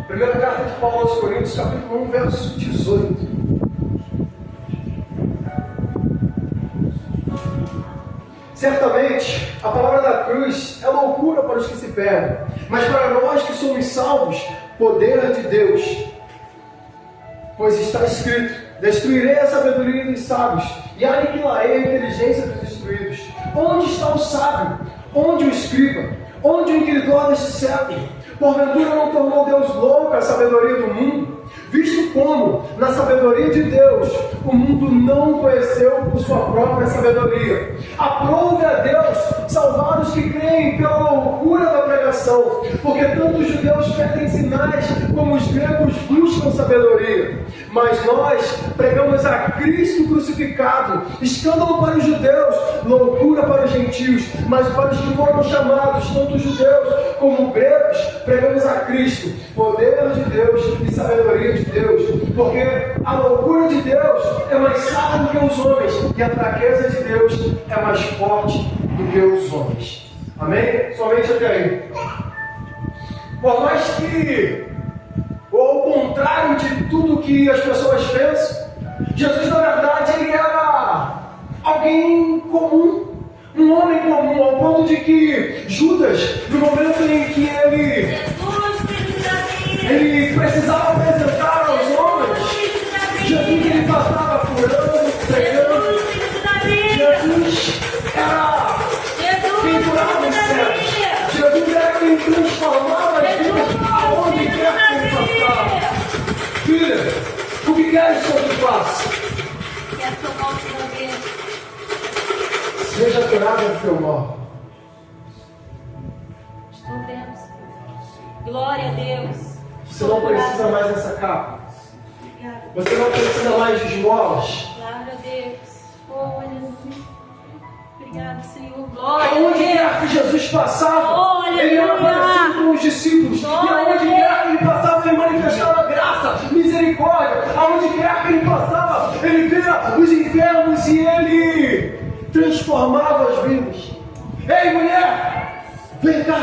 Primeira carta de Paulo aos Coríntios, capítulo 1, verso 18. Certamente, a palavra da cruz é loucura para os que se perdem, mas para nós que somos salvos, poder de Deus. Pois está escrito: destruirei a sabedoria dos sábios e aniquilarei a inteligência dos instruídos. Onde está o sábio? Onde o escriba? Onde o inquiridor deste século? Porventura não tornou Deus louco a sabedoria do mundo? Visto como, na sabedoria de Deus, o mundo não conheceu por sua própria sabedoria. Aprove a Deus salvar os que creem pela loucura da pregação, porque tanto os judeus pedem sinais, como os gregos buscam sabedoria. Mas nós pregamos a Cristo crucificado, escândalo para os judeus, loucura para os gentios, mas para os que foram chamados, tanto judeus como gregos, pregamos a Cristo, poder de Deus e sabedoria de Deus, porque a loucura de Deus é mais sábia do que os homens, e a fraqueza de Deus é mais forte do que os homens. Amém? Somente até aí. Por mais que, ou ao contrário de tudo que as pessoas pensam, Jesus, na verdade, ele era alguém comum, um homem comum, ao ponto de que Judas, no momento em que ele precisava apresentar aos homens, Jesus ele passava curando, pregando. Jesus era quem curava os céus. Jesus era quem transformava as vidas aonde quer que ele passava. Filha, o que queres que eu te faça? Seja curada do teu mal. Estou vendo, Senhor. Glória a Deus. Você não precisa mais dessa capa. Você não precisa mais de esmolas. Glória a Deus. Oh, aleluia. Obrigado, Senhor. Glória Aonde a quer Deus. que Jesus passava, Oh, ele era aleluia. parecido com os discípulos. Oh, E aonde quer que ele passava, ele manifestava graça, misericórdia. Aonde quer que ele passava, ele via os enfermos e ele transformava as vidas. Ei, mulher, vem cá.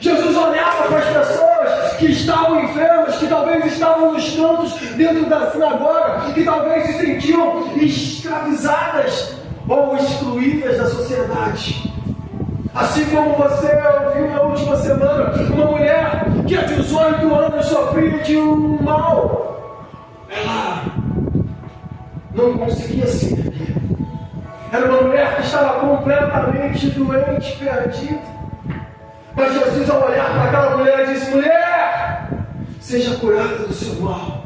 Jesus olhava para as pessoas que estavam enfermas, que talvez estavam nos cantos dentro da sinagoga, que talvez se sentiam escravizadas ou excluídas da sociedade. Assim como você ouviu na última semana, uma mulher que há 18 anos sofria de um mal. Ela não conseguia se erguer. Era uma mulher que estava completamente doente, perdida. Mas Jesus, ao olhar para aquela mulher, disse: mulher, seja curada do seu mal.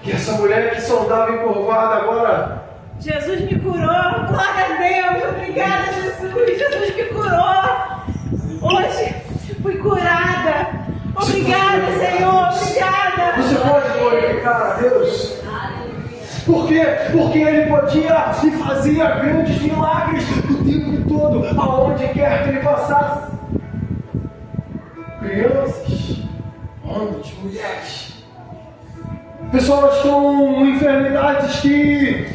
E essa mulher que só andava encurvada agora, Jesus me curou, glória a Deus, obrigada Jesus, Jesus me curou. Hoje fui curada. Obrigada, Senhor, obrigada. você pode glorificar a Deus. Por quê? Porque ele podia e fazia grandes milagres o tempo todo, aonde quer que ele passasse. Crianças, homens, mulheres, pessoas com enfermidades que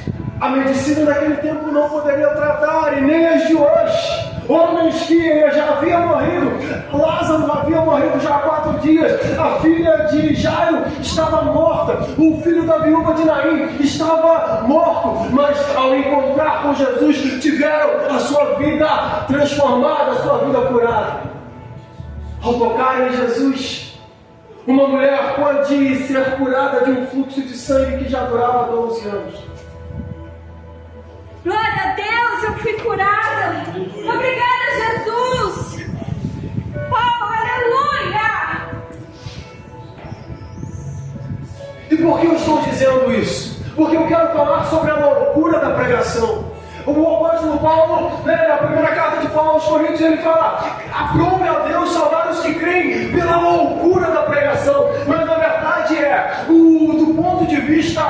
a medicina daquele tempo não poderia tratar, e nem as de hoje. Homens que já haviam morrido. Lázaro havia morrido já há 4 dias. A filha de Jairo estava morta. O filho da viúva de Naim estava morto. Mas ao encontrar com Jesus, tiveram a sua vida transformada, a sua vida curada. Ao tocar em Jesus, uma mulher pode ser curada de um fluxo de sangue que já durava 12 anos. Glória a Deus, eu fui curada. Obrigada, Jesus. Oh, aleluia. E por que eu estou dizendo isso? Porque eu quero falar sobre a loucura da pregação. O apóstolo Paulo, na primeira carta de Paulo aos Coríntios, ele fala: aprove a Deus salvar os que creem pela loucura da pregação. Mas na verdade do ponto de vista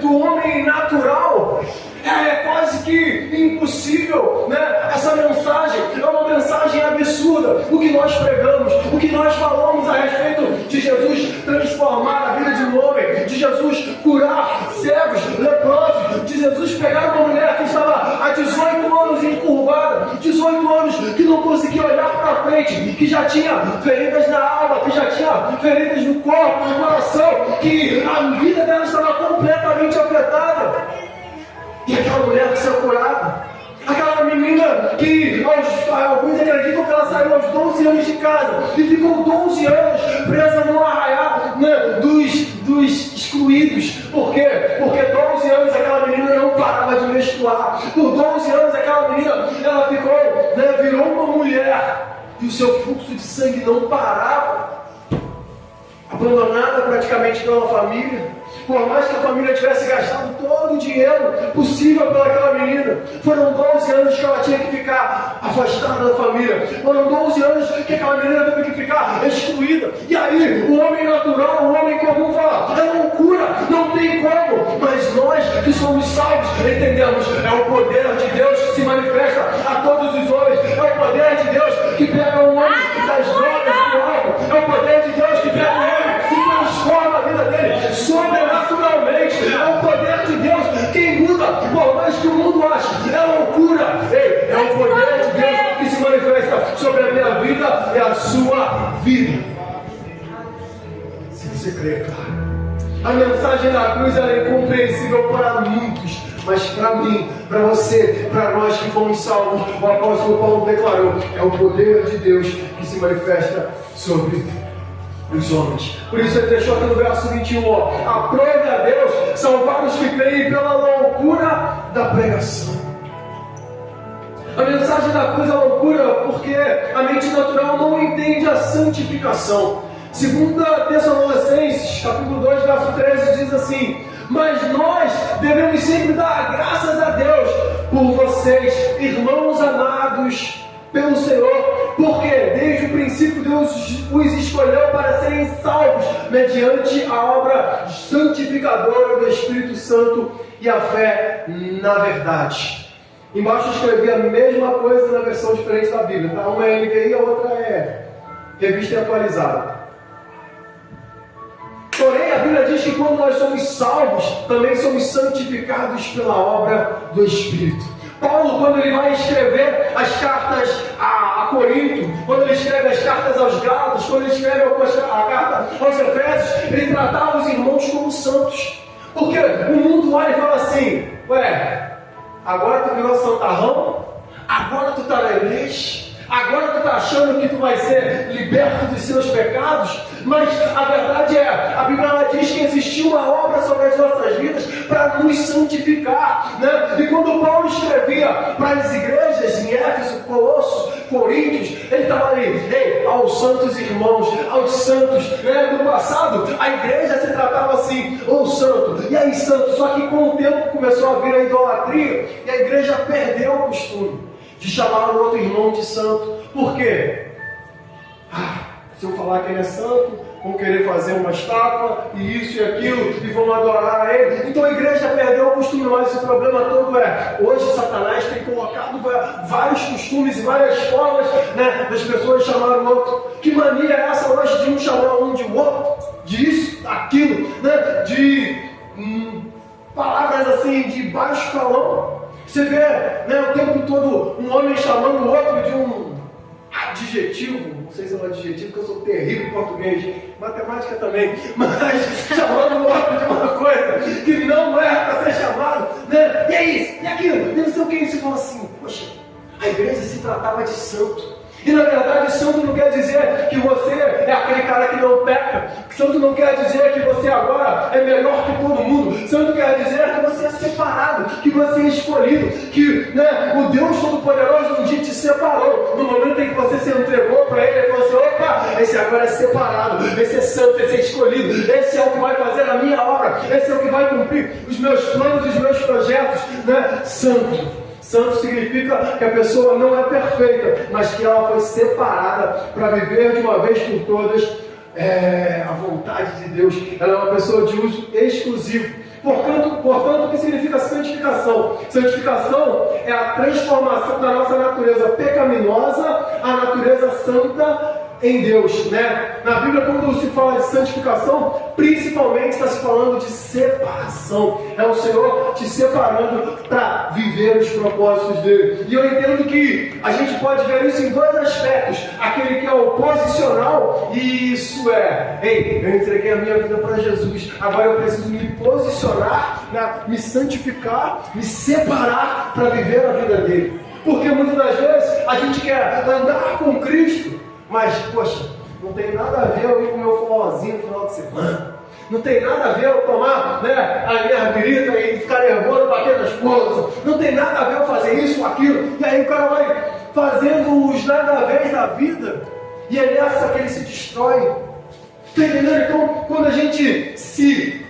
do homem natural, é quase que impossível, essa mensagem é uma mensagem absurda. O que nós pregamos, o que nós falamos a respeito de Jesus transformar a vida de um homem, de Jesus curar cegos, leprosos, de Jesus pegar uma mulher que estava há 18 anos encurvada, 18 anos que não conseguia olhar para frente, que já tinha feridas na alma, que já tinha feridas no corpo, no coração, que a vida dela estava completamente afetada. E aquela mulher que saiu curada, aquela menina que alguns acreditam que ela saiu aos 12 anos de casa e ficou 12 anos presa no arraial, né, dos excluídos. Por quê? Porque 12 anos aquela menina não parava de menstruar. Por 12 anos aquela menina, ela ficou, né, virou uma mulher e o seu fluxo de sangue não parava. Abandonada praticamente pela família. Por mais que a família tivesse gastado todo o dinheiro possível pelaquela menina, foram 12 anos que ela tinha que ficar afastada da família. Foram 12 anos que aquela menina teve que ficar excluída. E aí, o homem natural, o homem comum fala, é loucura, não tem como. Mas nós que somos salvos, entendemos, é o poder de Deus que se manifesta a todos os homens. É o poder de Deus que pega um homem das drogas do álcool. É o poder de Deus que pega um homem e transforma a vida dele sobrenaturalmente. É o poder de Deus quem muda, por mais que o mundo ache, é loucura. Ei, é o poder de Deus que se manifesta sobre a minha vida e a sua vida. Se você crê, claro. A mensagem da cruz é incompreensível para muitos, mas para mim, para você, para nós que fomos salvos, o apóstolo Paulo declarou, é o poder de Deus que se manifesta sobre os homens. Por isso ele deixou aqui no verso 21, ó, aprove a Deus salvar os que creem pela loucura da pregação. A mensagem da cruz é loucura porque a mente natural não entende a santificação. Segundo Tessalonicenses, capítulo 2, verso 13, diz assim, mas nós devemos sempre dar graças a Deus por vocês, irmãos amados pelo Senhor, porque desde o princípio Deus os escolheu para serem salvos mediante a obra santificadora do Espírito Santo e a fé na verdade. Embaixo eu escrevi a mesma coisa na versão diferente da Bíblia, tá? Uma é NVI e a outra é Revista e Atualizada. Porém, a Bíblia diz que quando nós somos salvos, também somos santificados pela obra do Espírito. Paulo, quando ele vai escrever as cartas a Corinto, quando ele escreve as cartas aos Gálatas, quando ele escreve a carta aos Efésios, ele tratava os irmãos como santos. Porque o mundo olha e fala assim, ué, agora tu virou santarrão? Agora tu está na igreja? Agora tu está achando que tu vai ser liberto dos seus pecados? Mas a verdade é, a Bíblia ela diz que existiu uma obra sobre as nossas vidas para nos santificar, né? E quando Paulo escrevia para as igrejas em Éfeso, Colossos, Coríntios, ele estava ali, ei, aos santos irmãos, aos santos, né? No passado, a igreja se tratava assim, ô santo, e aí santo, só que com o tempo começou a vir a idolatria e a igreja perdeu o costume de chamar o outro irmão de santo. Por quê? Se eu falar que ele é santo, vão querer fazer uma estátua, e isso e aquilo, e vão adorar a ele. Então a igreja perdeu o costume, mas o problema todo é, hoje Satanás tem colocado vários costumes e várias formas, né, das pessoas chamarem o outro. Que mania é essa hoje de um chamar um de outro, disso, daquilo, né, de palavras assim, de baixo calão. Você vê, né, o tempo todo um homem chamando o outro de um adjetivo, não sei se é um adjetivo, porque eu sou terrível em português, matemática também, mas chamando o outro de uma coisa que não é para ser chamado, né? E é isso, e aquilo, e não sei o que, e você fala assim, poxa, a igreja se tratava de santo. E na verdade, santo não quer dizer que você é aquele cara que não peca. Santo não quer dizer que você agora é melhor que todo mundo. Santo quer dizer que você é separado, que você é escolhido, que, né, o Deus Todo-Poderoso um dia te separou. No momento em que você se entregou para Ele, Ele falou assim, opa, esse agora é separado, esse é santo, esse é escolhido, esse é o que vai fazer a minha obra, esse é o que vai cumprir os meus planos, os meus projetos, né? Santo. Santo significa que a pessoa não é perfeita, mas que ela foi separada para viver de uma vez por todas a vontade de Deus. Ela é uma pessoa de uso exclusivo. Portanto, o que significa santificação? Santificação é a transformação da nossa natureza pecaminosa à natureza santa em Deus, né? Na Bíblia, quando se fala de santificação, principalmente está se falando de separação. É o Senhor te separando para viver os propósitos dele. E eu entendo que a gente pode ver isso em dois aspectos. Aquele que é o posicional, e isso é: ei, eu entreguei a minha vida para Jesus, agora eu preciso me posicionar, né? Me santificar, me separar para viver a vida dele. Porque muitas das vezes a gente quer andar com Cristo, mas, poxa, não tem nada a ver eu ir com o meu forrozinho no final de semana. Não tem nada a ver eu tomar, né, a minha birita e ficar nervoso, bater na esposa. Não tem nada a ver eu fazer isso ou aquilo. E aí o cara vai fazendo os nada a ver da vida. E é nessa que ele se destrói. Está entendendo? Então, quando a gente se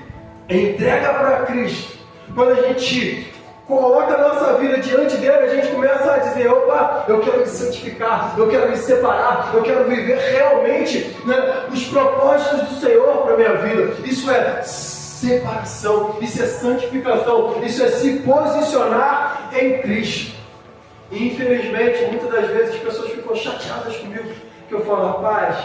entrega para Cristo, quando a gente coloca a nossa vida diante dele, a gente começa a dizer: opa, eu quero me santificar, eu quero me separar, eu quero viver realmente, né, os propósitos do Senhor para a minha vida. Isso é separação, isso é santificação, isso é se posicionar em Cristo. E infelizmente, muitas das vezes as pessoas ficam chateadas comigo, que eu falo: rapaz,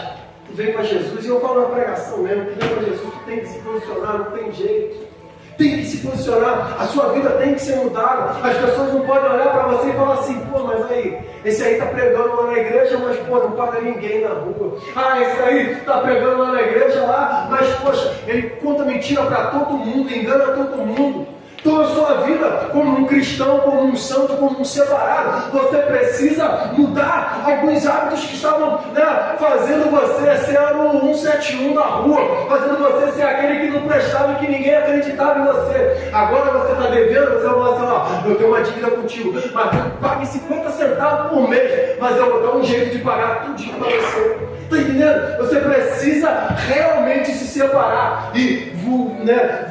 tu vem para Jesus, e eu falo na pregação mesmo, tu vem para Jesus, tu tem que se posicionar, não tem jeito. Tem que se posicionar, a sua vida tem que ser mudada. As pessoas não podem olhar para você e falar assim: pô, mas aí, esse aí está pregando lá na igreja, mas pô, não paga ninguém na rua. Ah, esse aí está pregando lá na igreja lá, mas poxa, ele conta mentira para todo mundo, engana todo mundo. Então a sua vida, como um cristão, como um santo, como um separado, você precisa mudar alguns hábitos que estavam, né, fazendo você ser o 171 da rua, fazendo você ser aquele que não prestava e que ninguém acreditava em você. Agora você está devendo, você vai falar assim: ó, eu tenho uma dívida contigo, mas pague 50 centavos por mês, mas eu vou dar um jeito de pagar tudinho para você. Está entendendo? Você precisa realmente se separar e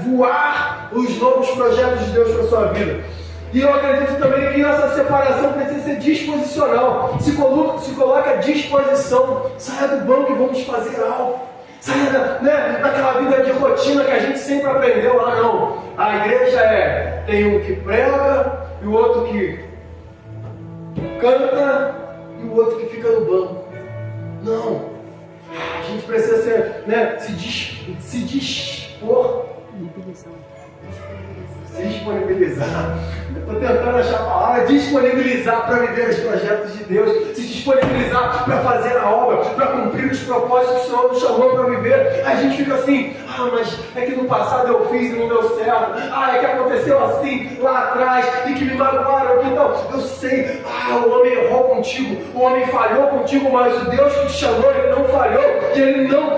voar os novos projetos de Deus para a sua vida. E eu acredito também que essa separação precisa ser disposicional. Se coloca à disposição. Saia do banco e vamos fazer algo. Saia daquela vida de rotina que a gente sempre aprendeu. Ah, não, a igreja tem um que prega e o outro que canta e o outro que fica no banco. Não, a gente precisa ser, né, se disponibilizar. Estou tentando achar a palavra: disponibilizar para viver os projetos de Deus, se disponibilizar para fazer a obra, para cumprir os propósitos que o Senhor nos chamou para viver. A gente fica assim: ah, mas é que no passado eu fiz e não deu certo. Ah, é que aconteceu assim lá atrás e que me magoaram aqui. Então, eu sei, o homem errou contigo, o homem falhou contigo, mas o Deus que te chamou, ele não falhou e ele não,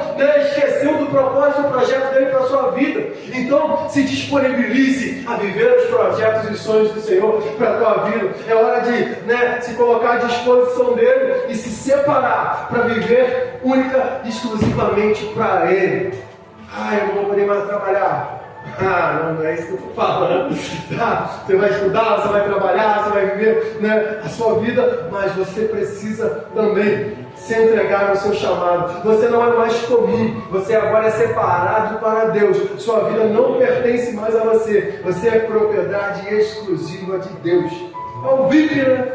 esqueceu do propósito, do projeto dele para a sua vida. Então, se disponibilize a viver os projetos e sonhos do Senhor para a tua vida. É hora de, se colocar à disposição dele e se separar para viver única e exclusivamente para ele. Eu não vou poder mais trabalhar. Não é isso que eu estou falando. Você vai estudar, você vai trabalhar, você vai viver, a sua vida, mas você precisa também se entregar ao seu chamado. Você não é mais comum, você agora é separado para Deus. Sua vida não pertence mais a você. Você é propriedade exclusiva de Deus. É o VIP, né?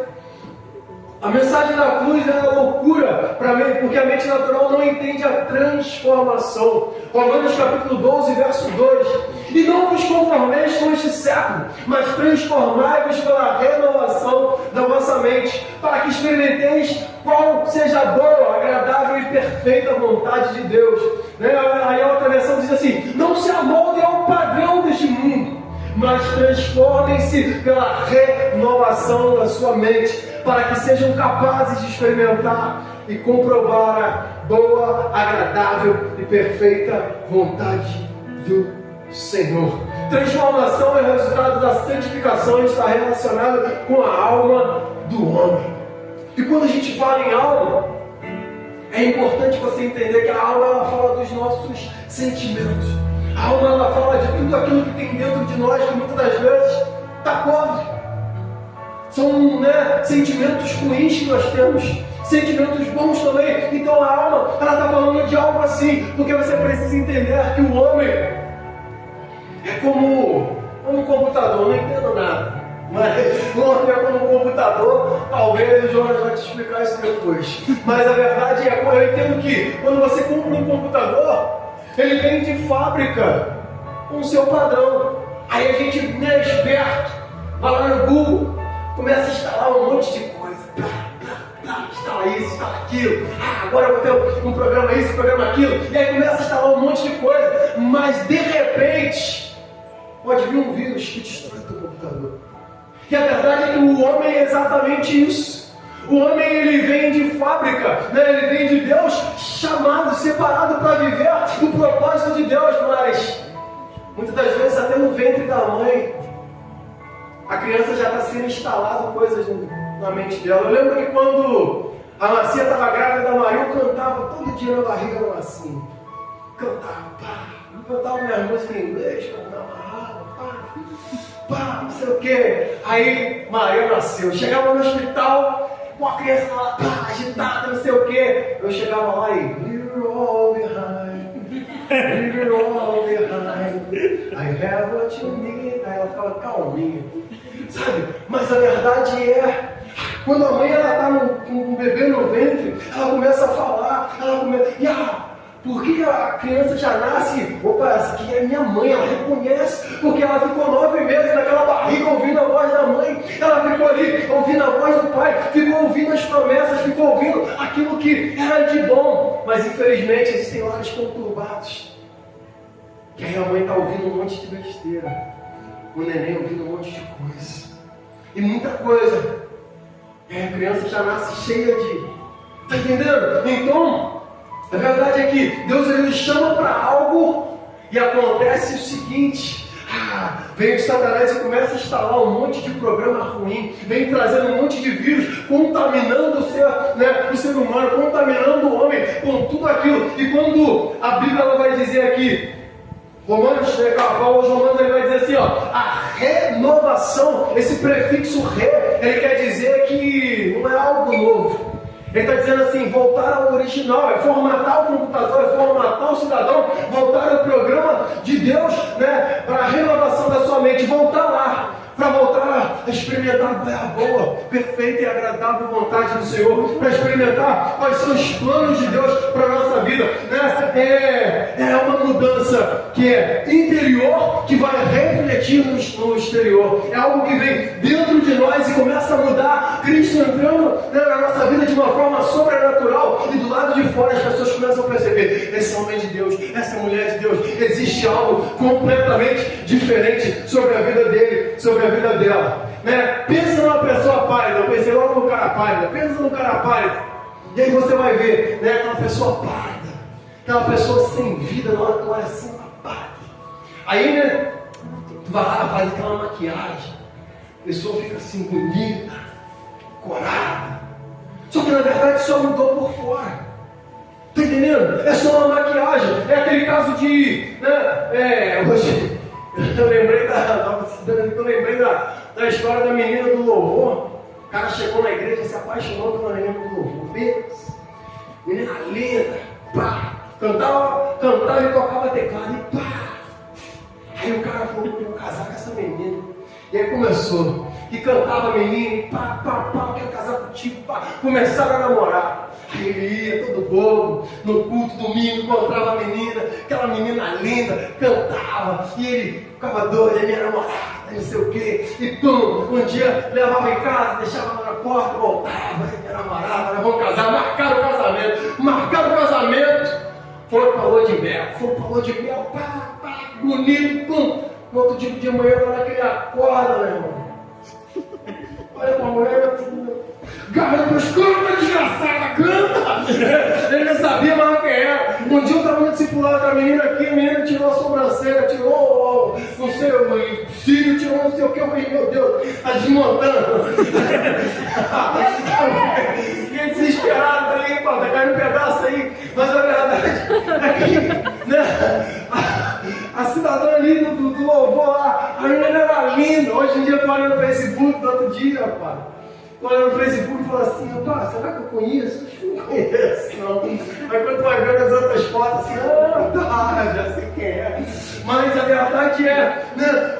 A mensagem da cruz é uma loucura para mim, porque a mente natural não entende a transformação. Romanos capítulo 12, verso 2. E não vos conformeis com este século, mas transformai-vos pela renovação da vossa mente, para que experimenteis qual seja a boa, agradável e perfeita vontade de Deus. Aí a outra versão diz assim: não se amoldem ao padrão deste mundo, mas transformem-se pela renovação da sua mente, para que sejam capazes de experimentar e comprovar a boa, agradável e perfeita vontade do Senhor. Transformação é o resultado da santificação e está relacionada com a alma do homem. E quando a gente fala em alma, é importante você entender que a alma, ela fala dos nossos sentimentos. A alma, ela fala de tudo aquilo que tem dentro de nós, que muitas das vezes está pobre. São, sentimentos ruins que nós temos, sentimentos bons também. Então a alma, ela está falando de algo assim, porque você precisa entender que o homem é como um computador, não entendo nada. Mas o homem é como um computador, talvez o Jonas vai te explicar isso depois. Mas a verdade é, eu entendo que quando você compra um computador, ele vem de fábrica com o seu padrão. Aí a gente, né, esperto, vai lá no Google, começa a instalar um monte de coisa. Instala isso, instala aquilo. Agora eu vou ter um programa isso, um programa aquilo. E aí começa a instalar um monte de coisa. Mas de repente, pode vir um vírus que destrói o teu computador. E a verdade é que o homem é exatamente isso. O homem, ele vem de fábrica, né? Ele vem de Deus, chamado, separado para viver o propósito de Deus. Mas muitas das vezes até no ventre da mãe, a criança já está sendo instalada coisas na mente dela. Eu lembro que quando a Marcia estava grávida da Maria, eu cantava todo dia na barriga da Marcia. Cantava minhas músicas em inglês, cantava, pá, não sei o quê. Aí Maria nasceu. Chegava no hospital, com a criança lá, agitada, não sei o quê. Eu chegava lá e leave it all behind, leave it all behind, I have what you need. Aí ela ficava calminha, sabe? Mas a verdade é, quando a mãe está com um bebê no ventre, ela começa a falar, por que a criança já nasce? Opa, essa aqui é minha mãe, ela reconhece, porque ela ficou 9 meses naquela barriga ouvindo a voz da mãe, ela ficou ali ouvindo a voz do pai, ficou ouvindo as promessas, ficou ouvindo aquilo que era de bom. Mas infelizmente existem lares conturbados, que aí a mãe está ouvindo um monte de besteira, o neném ouvindo um monte de coisa, e muita coisa, e a criança já nasce cheia de... Está entendendo? Então, a verdade é que Deus, ele nos chama para algo e acontece o seguinte: vem o Satanás e começa a instalar um monte de programa ruim, vem trazendo um monte de vírus, contaminando o ser humano, contaminando o homem com tudo aquilo. E quando a Bíblia ela vai dizer aqui, Romanos, Paulo, Romanos, ele vai dizer assim, a renovação, esse prefixo ele quer dizer que não é algo novo. Ele está dizendo assim, voltar ao original, é formatar o computador, é formatar o cidadão, voltar ao programa de Deus, né, para a renovação da sua mente, voltar lá, para voltar a experimentar a boa, perfeita e agradável vontade do Senhor, para experimentar quais são os planos de Deus para a nossa vida. É uma mudança que é interior, que vai refletir no exterior. É algo que vem dentro de nós e começa a mudar. Cristo entrando, né, na nossa vida de uma forma sobrenatural, e do lado de fora as pessoas começam a perceber: esse homem de Deus, essa mulher de Deus, existe algo completamente diferente sobre a vida dele, sobre a vida dela, né? Pensa numa pessoa pálida, eu pensei logo no cara pálida, pensa no cara pálido, e aí você vai ver, né, aquela pessoa pálida, aquela pessoa sem vida, na hora que tu olha assim, pálida. Aí, né, tu vai lá, faz aquela maquiagem, a pessoa fica assim bonita, corada, só que na verdade só mudou por fora. Tá entendendo? É só uma maquiagem. É aquele caso de, né, hoje eu lembrei da história da menina do louvor. O cara chegou na igreja e se apaixonou pela menina do louvor. Menina linda, pá, cantava e tocava teclado e pá. Aí o cara falou: eu vou casar com essa menina. E aí começou, e cantava a menina, e pá, quero casar contigo, pá. Começaram a namorar. Aí ele ia todo bobo, no culto domingo, encontrava a menina, aquela menina linda, cantava, e ele ficava doido, é minha namorada, não sei o quê, e pum, um dia levava em casa, deixava na porta, voltava, é minha namorada, nós vamos casar, marcaram o casamento, foram para lua de mel, pá, bonito, pum. No outro dia de manhã, na hora que ele acorda, meu irmão, olha pra mulher, garra nos canta, desgraçada, canta! Ele não sabia mais quem era. Um dia eu estava no discipulado com a menina aqui, a menina tirou a sobrancelha, tirou, não sei, o cílio, tirou não sei o que, eu falei: meu Deus, está desmontando. Fiquei desesperado, falei: pô, tá caindo um pedaço aí. Mas a verdade é que, né, a cidadã ali do louvor lá, a menina era linda. Hoje em dia eu tô olhando no Facebook do outro dia, rapaz. Tô olhando no Facebook e falo assim: rapaz, será que eu conheço? Acho que não conheço, não. Aí quando tu vai vendo as outras fotos assim, já sei quem é. Mas a verdade é, né,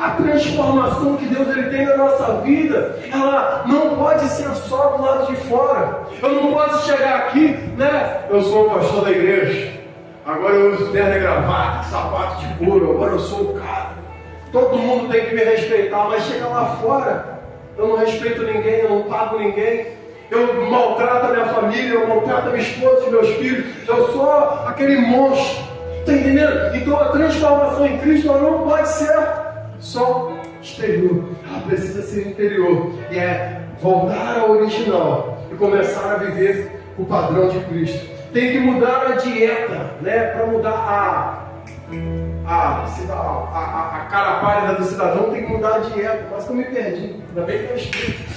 a transformação que Deus ele tem na nossa vida, ela não pode ser só do lado de fora. Eu não posso chegar aqui, né? Eu sou o pastor da igreja, agora eu uso terno e gravata, sapato de couro, agora eu sou o cara. Todo mundo tem que me respeitar, mas chega lá fora, eu não respeito ninguém, eu não pago ninguém. Eu maltrato a minha família, eu maltrato a minha esposa e meus filhos. Eu sou aquele monstro. Está entendendo? Então a transformação em Cristo ela não pode ser só exterior. Ela precisa ser interior. E é voltar ao original e começar a viver o padrão de Cristo. Tem que mudar a dieta, né? Para mudar a cara pálida do cidadão, tem que mudar a dieta. Quase que eu me perdi. Ainda bem que eu escrito.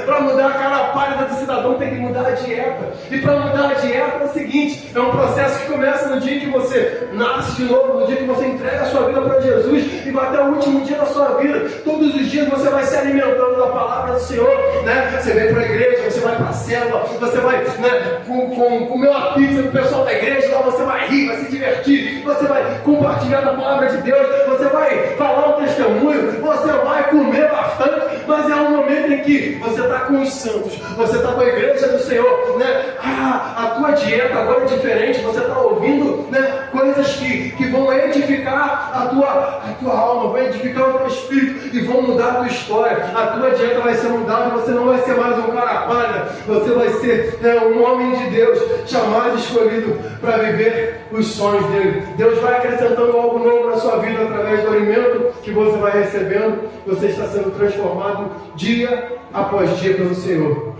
Para mudar a cara pálida do cidadão, tem que mudar a dieta. E para mudar a dieta é o seguinte: é um processo que começa no dia que você nasce de novo, no dia que você entrega a sua vida para Jesus e vai até o último dia da sua vida. Todos os dias você vai se alimentando da palavra do Senhor, né? Você vem para a igreja, você vai para a célula, você vai, né, comer uma pizza com o pessoal da igreja, lá você vai rir, vai se divertir, você vai compartilhar da palavra de Deus, você vai falar um testemunho, você vai comer bastante, mas é um momento em que você está com os santos, você está com a igreja do Senhor, né? A tua dieta agora é diferente, você está ouvindo, né, coisas que vão edificar a tua alma, vão edificar o teu espírito e vão mudar a tua história. A tua dieta vai ser mudada, você não vai ser mais um cara pálida, você vai ser, né, um homem de Deus, chamado e escolhido para viver os sonhos dele. Deus vai acrescentando algo novo na sua vida através do alimento que você vai recebendo. Você está sendo transformado dia após dia pelo Senhor.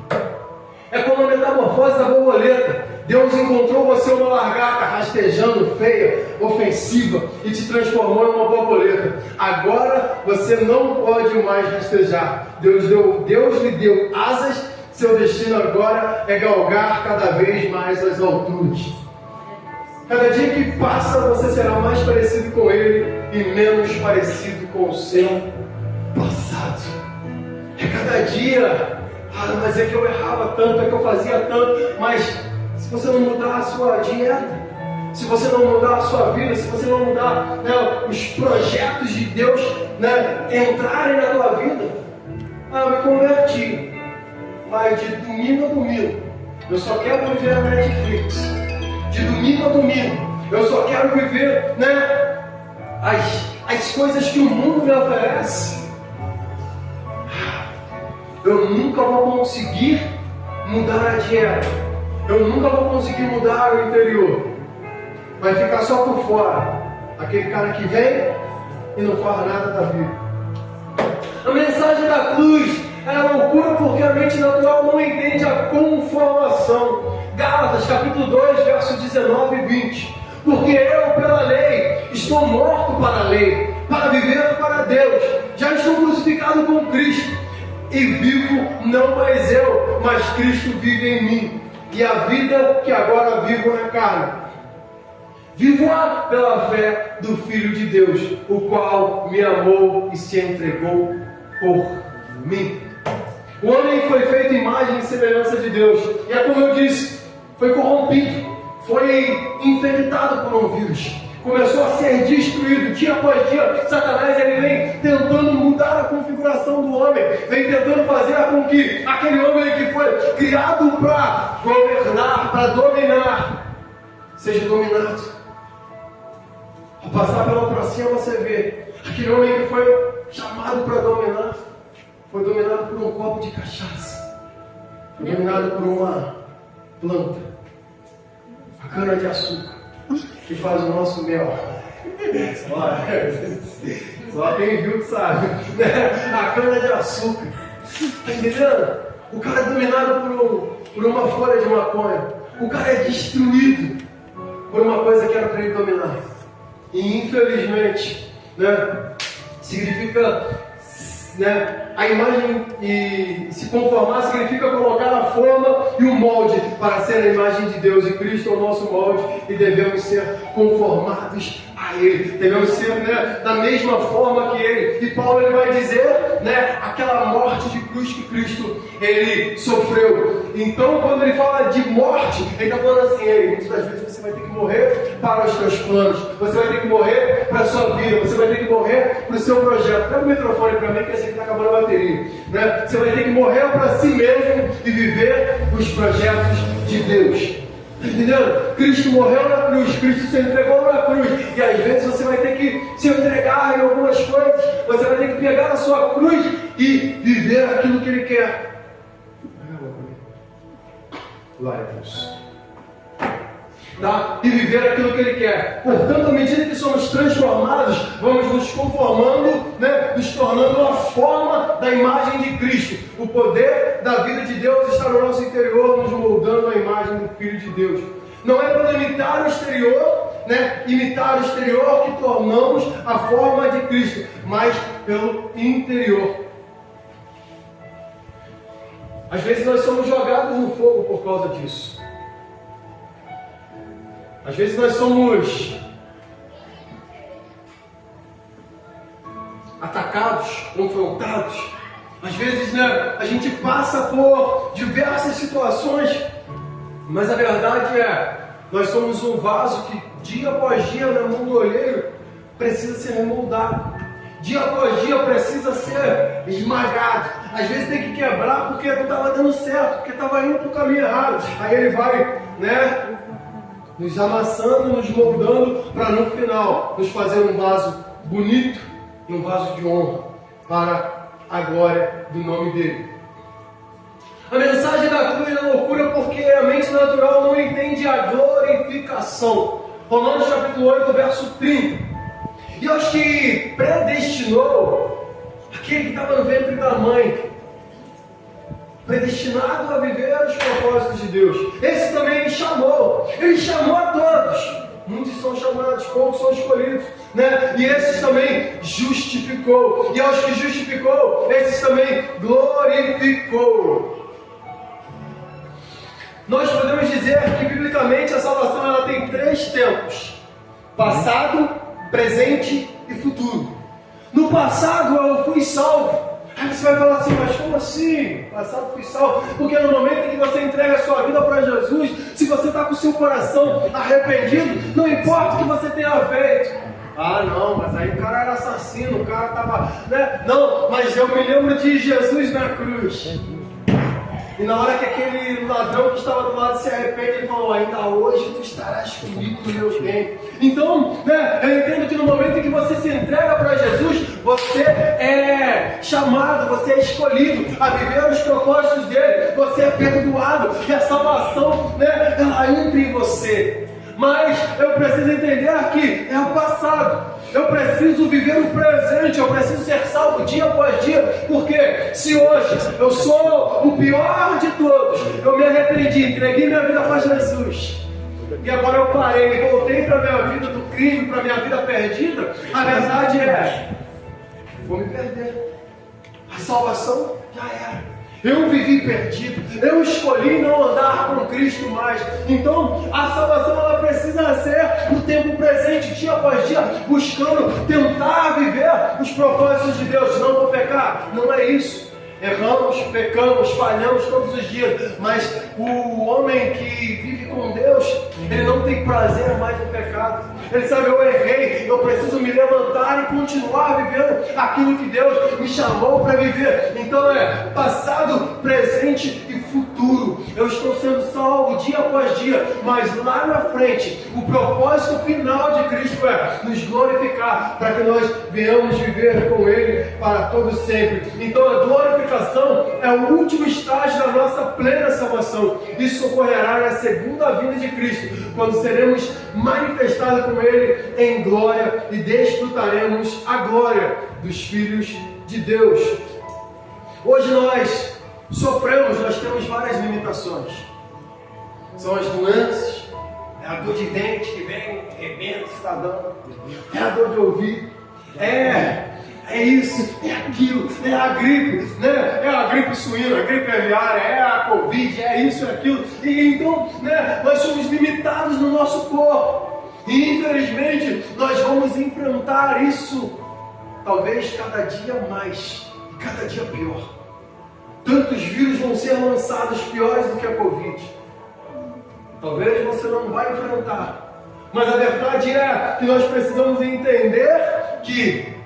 É como a metamorfose da borboleta. Deus encontrou você uma lagarta rastejando, feia, ofensiva, e te transformou em uma borboleta. Agora você não pode mais rastejar. Deus lhe deu asas. Seu destino agora é galgar cada vez mais as alturas. Cada dia que passa, você será mais parecido com Ele e menos parecido com o seu passado. É cada dia, mas é que eu errava tanto, é que eu fazia tanto. Mas se você não mudar a sua dieta, se você não mudar a sua vida, se você não mudar, né, os projetos de Deus, né, entrarem na tua vida, eu me converti, mas de domingo a domingo eu só quero viver a Netflix. De domingo a domingo eu só quero viver, né, as coisas que o mundo me oferece. Eu nunca vou conseguir mudar a dieta, eu nunca vou conseguir mudar o interior. Vai ficar só por fora, aquele cara que vem e não faz nada da vida. A mensagem da cruz é loucura porque a mente natural não entende a conformação. Gálatas capítulo 2, verso 19 e 20. Porque eu, pela lei, estou morto para a lei, para viver para Deus. Já estou crucificado com Cristo, e vivo não mais eu, mas Cristo vive em mim. E a vida que agora vivo na carne, vivo-a pela fé do Filho de Deus, o qual me amou e se entregou por mim. O homem foi feito imagem e semelhança de Deus, e é como eu disse, foi corrompido, foi infectado por um vírus, começou a ser destruído dia após dia. Satanás ele vem tentando mudar a configuração do homem, vem tentando fazer com que aquele homem que foi criado para governar, para dominar, seja dominado. Ao passar pela pracinha você vê aquele homem que foi chamado para dominar, foi dominado por um copo de cachaça, foi dominado por uma planta, a cana de açúcar, que faz o nosso mel. Só quem viu que sabe. A cana de açúcar. Está entendendo? O cara é dominado por uma folha de maconha. O cara é destruído por uma coisa que era para ele dominar. E infelizmente, né, significa, né, a imagem e se conformar significa colocar a forma e o molde para ser a imagem de Deus, e Cristo é o nosso molde e devemos ser conformados a Ele, devemos ser, né, da mesma forma que Ele. E Paulo ele vai dizer, né, aquela morte de cruz que Cristo ele sofreu, Então, quando ele fala de morte, ele está falando assim: ei, muitas das vezes você vai ter que morrer para os seus planos, você vai ter que morrer para a sua vida, você vai ter que morrer para o seu projeto. Pega o microfone para mim, que assim está acabando a bateria. Né? Você vai ter que morrer para si mesmo e viver os projetos de Deus. Entendeu? Cristo morreu na cruz, Cristo se entregou na cruz, e às vezes você vai ter que se entregar em algumas coisas, você vai ter que pegar a sua cruz e viver aquilo que Ele quer. Glória a Deus. Tá? E viver aquilo que Ele quer. Portanto, à medida que somos transformados, vamos nos conformando, né? Nos tornando a forma da imagem de Cristo. O poder da vida de Deus está no nosso interior, nos moldando a imagem do Filho de Deus. Não é pelo imitar o exterior, né? Imitar o exterior que tornamos a forma de Cristo, mas pelo interior. Às vezes nós somos jogados no fogo por causa disso. Às vezes nós somos atacados, confrontados. Às vezes, né, a gente passa por diversas situações, mas a verdade é, nós somos um vaso que dia após dia na mão do olheiro precisa ser remoldado. Dia após dia precisa ser esmagado. Às vezes tem que quebrar porque não estava dando certo, porque estava indo para o caminho errado. Aí ele vai, né, nos amassando, nos moldando, para no final nos fazer um vaso bonito e um vaso de honra para a glória do nome dele. A mensagem da cruz é loucura porque a mente natural não entende a glorificação. Romanos capítulo 8, verso 30. E aos que predestinou, aquele que estava no ventre da mãe, predestinado a viver os propósitos de Deus. Esse também Ele chamou a todos. Muitos são chamados, poucos são escolhidos, né? E esses também justificou. E aos que justificou, esses também glorificou. Nós podemos dizer que biblicamente a salvação ela tem 3 tempos: passado, presente e futuro. No passado eu fui salvo. Aí você vai falar assim: mas como assim? Passado fui salvo. Porque no momento em que você entrega a sua vida para Jesus, se você está com o seu coração arrependido, não importa o que você tenha feito. Ah não, mas aí o cara era assassino, o cara estava, né? Não, mas eu me lembro de Jesus na cruz. E na hora que aquele ladrão que estava do lado se arrepende, ele falou: ainda hoje tu estarás comigo no meu reino. Então, né, eu entendo que no momento em que você se entrega para Jesus, você é chamado, você é escolhido a viver os propósitos dele, você é perdoado, e a salvação, né, ela entra em você. Mas eu preciso entender que é o passado. Eu preciso viver o presente, eu preciso ser salvo dia após dia, porque se hoje eu sou o pior de todos, eu me arrependi, entreguei minha vida para Jesus, e agora eu parei e voltei para a minha vida do crime, para a minha vida perdida, a verdade é, vou me perder. A salvação já era. Eu vivi perdido, eu escolhi não andar com Cristo mais. Então a salvação ela precisa ser no tempo presente, dia após dia, buscando tentar viver os propósitos de Deus. Não vou pecar, não é isso. Erramos, pecamos, falhamos todos os dias, mas o homem que vive com Deus, ele não tem prazer mais no pecado. Ele sabe: eu errei, eu preciso me levantar e continuar vivendo aquilo que Deus me chamou para viver. Então é passado, presente e futuro. Eu estou sendo salvo dia após dia, mas lá na frente, o propósito final de Cristo é nos glorificar, para que nós venhamos viver com Ele para todo sempre. Então a glorificação é o último estágio da nossa plena salvação. Isso ocorrerá na segunda vinda de Cristo, quando seremos manifestados com Ele em glória e desfrutaremos a glória dos filhos de Deus. Hoje nós sofremos, nós temos várias limitações. São as doenças, é a dor de dente que vem, arrebenta o cidadão, é a dor de ouvido, é isso, é aquilo, é a gripe, né? É a gripe suína, a gripe aviária, é a Covid, é isso, é aquilo. E então, né, nós somos limitados no nosso corpo. E infelizmente, nós vamos enfrentar isso, talvez cada dia mais, cada dia pior. Tantos vírus vão ser lançados piores do que a Covid. Talvez você não vai enfrentar. Mas a verdade é que nós precisamos entender que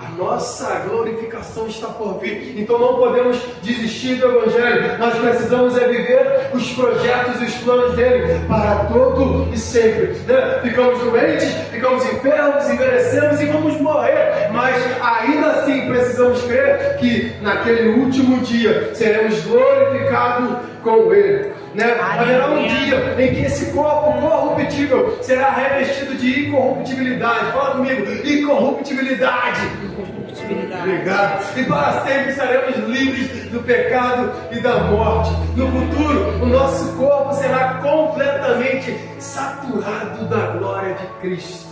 a nossa glorificação está por vir. Então não podemos desistir do Evangelho. Nós precisamos viver os projetos e os planos dele para todo e sempre. Ficamos doentes, ficamos enfermos, envelhecemos e vamos morrer. Mas ainda assim precisamos crer que naquele último dia seremos glorificados com ele. Haverá um dia em que esse corpo corruptível será revestido de incorruptibilidade. Fala comigo, incorruptibilidade. Obrigado. E para sempre estaremos livres do pecado e da morte. No futuro, o nosso corpo será completamente saturado da glória de Cristo.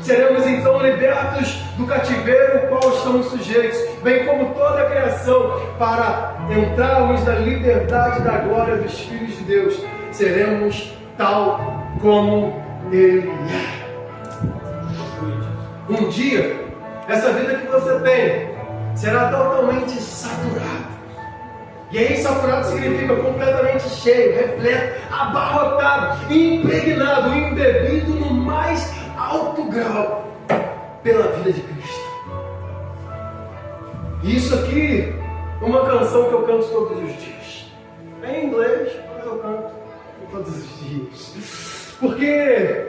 Seremos então libertos do cativeiro ao qual estamos sujeitos, bem como toda a criação, para entrarmos na liberdade da glória dos filhos de Deus. Seremos tal como Ele é. Um dia, essa vida que você tem será totalmente saturada. E aí, saturado significa completamente cheio, repleto, abarrotado, impregnado, embebido no mais alto grau pela vida de Cristo. E isso aqui é uma canção que eu canto todos os dias. É em inglês, mas eu canto todos os dias. Porque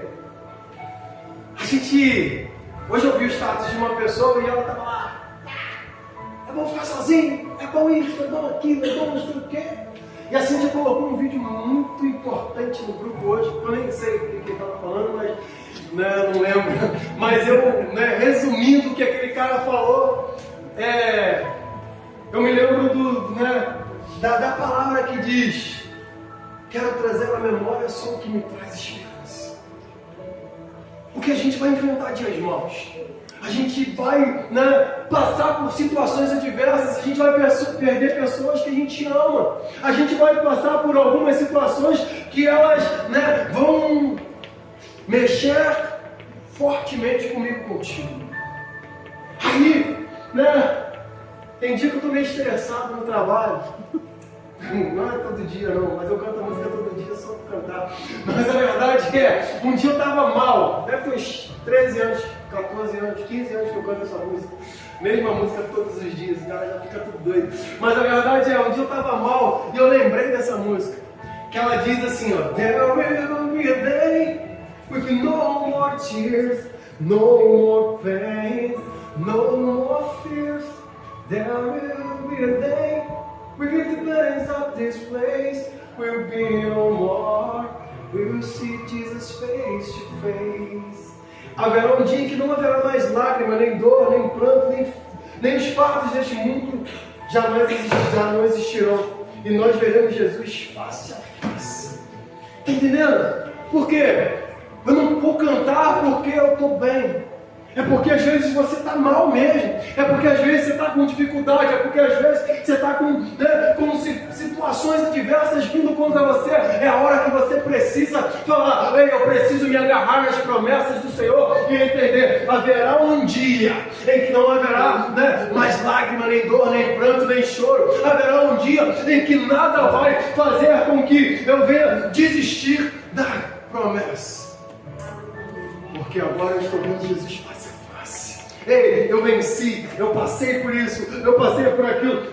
a gente... Hoje eu vi o status de uma pessoa e ela estava lá. É bom ficar sozinho, é bom isso, é bom aquilo, é bom não sei o quê. E a Cíntia colocou um vídeo muito importante no grupo hoje. Eu nem sei o que ele estava falando, mas não lembro. Mas eu, resumindo o que aquele cara falou, eu me lembro da palavra que diz: quero trazer à memória só o que me traz esperança. Porque a gente vai enfrentar dias maus. A gente vai passar por situações adversas, a gente vai perder pessoas que a gente ama. A gente vai passar por algumas situações que elas vão mexer fortemente comigo, contigo. Aí, tem dia que eu estou meio estressado no trabalho. Não é todo dia não, mas eu canto a música todo dia só para cantar. Mas a verdade é, um dia eu estava mal, deve ter uns 13 anos, 14 anos, 15 anos que eu canto essa música. Mesma música todos os dias, o cara já fica tudo doido. Mas a verdade é, um dia eu estava mal e eu lembrei dessa música. Que ela diz assim, ó: There will be a day with no more tears, no more pain, no more fears. There will be a day with the burdens of this place will be no more. We will see Jesus face to face. Haverá um dia em que não haverá mais lágrima, nem dor, nem pranto, nem os fardos deste mundo já não existirão. E nós veremos Jesus face a face. Está entendendo? Por quê? Eu não vou cantar porque eu estou bem. É porque às vezes você está mal mesmo. É porque às vezes você está com dificuldade. É porque às vezes você está com situações adversas vindo contra você. É a hora que você precisa falar: ei, eu preciso me agarrar nas promessas do Senhor e entender. Haverá um dia em que não haverá mais lágrima, nem dor, nem pranto, nem choro. Haverá um dia em que nada vai fazer com que eu venha desistir da promessa. Porque agora eu estou vendo Jesus face a face. Ei, eu venci, eu passei por isso, eu passei por aquilo.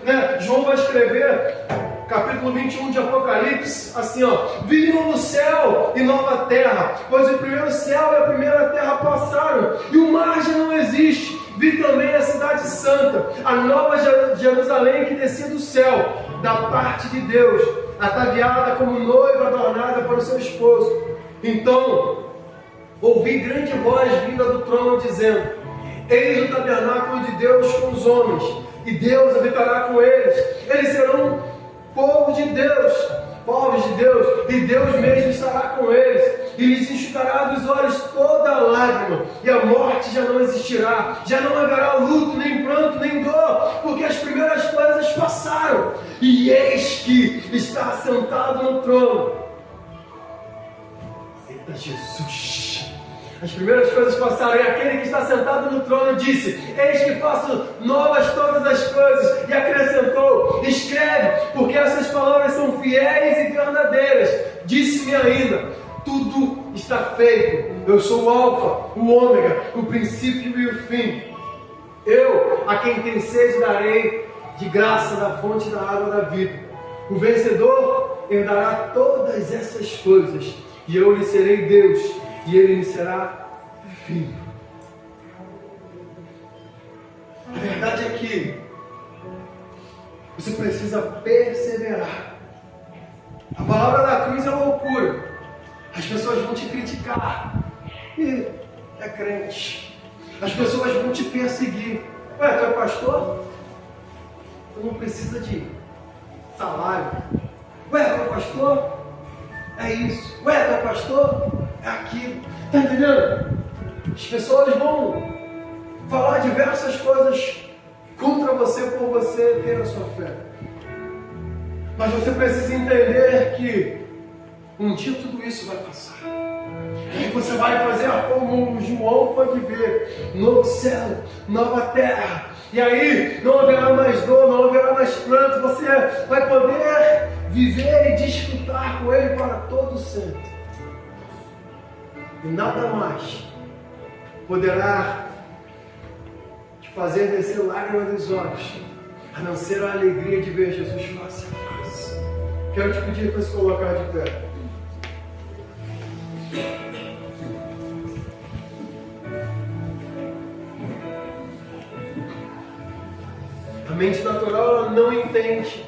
João vai escrever, capítulo 21 de Apocalipse, assim, ó: vi novo céu e nova terra, pois o primeiro céu e a primeira terra passaram, e o mar já não existe. Vi também a cidade santa, a nova Jerusalém que descia do céu, da parte de Deus, ataviada como noiva adornada para o seu esposo. Então ouvi grande voz vinda do trono dizendo: eis o tabernáculo de Deus com os homens, e Deus habitará com eles. Eles serão povos de Deus, e Deus mesmo estará com eles, e lhes enxugará dos olhos toda a lágrima, e a morte já não existirá, já não haverá luto, nem pranto, nem dor, porque as primeiras coisas passaram. E eis que está sentado no trono. Eita Jesus! As primeiras coisas passaram e aquele que está sentado no trono disse: eis que faço novas todas as coisas. E acrescentou: escreve, porque essas palavras são fiéis e verdadeiras. Disse-me ainda: tudo está feito. Eu sou o Alfa, o Ômega, o princípio e o fim. Eu, a quem tem sede, darei de graça da fonte da água da vida. O vencedor herdará todas essas coisas, e eu lhe serei Deus, e ele lhe será filho. A verdade é que você precisa perseverar. A palavra da cruz é loucura. As pessoas vão te criticar. E é crente. As pessoas vão te perseguir. Ué, tu é pastor? Tu não precisa de salário. Ué, tu é pastor? É isso. Ué, tu é pastor? É aquilo. Tá entendendo? As pessoas vão falar diversas coisas contra você por você ter a sua fé. Mas você precisa entender que um dia tudo isso vai passar. E aí você vai fazer como João pode ver: novo céu, nova terra. E aí não haverá mais dor, não haverá mais pranto. Você vai poder viver e desfrutar com Ele para todo sempre. E nada mais poderá te fazer descer lágrimas dos olhos, a não ser a alegria de ver Jesus face a face. Quero te pedir para se colocar de pé. A mente natural ela não entende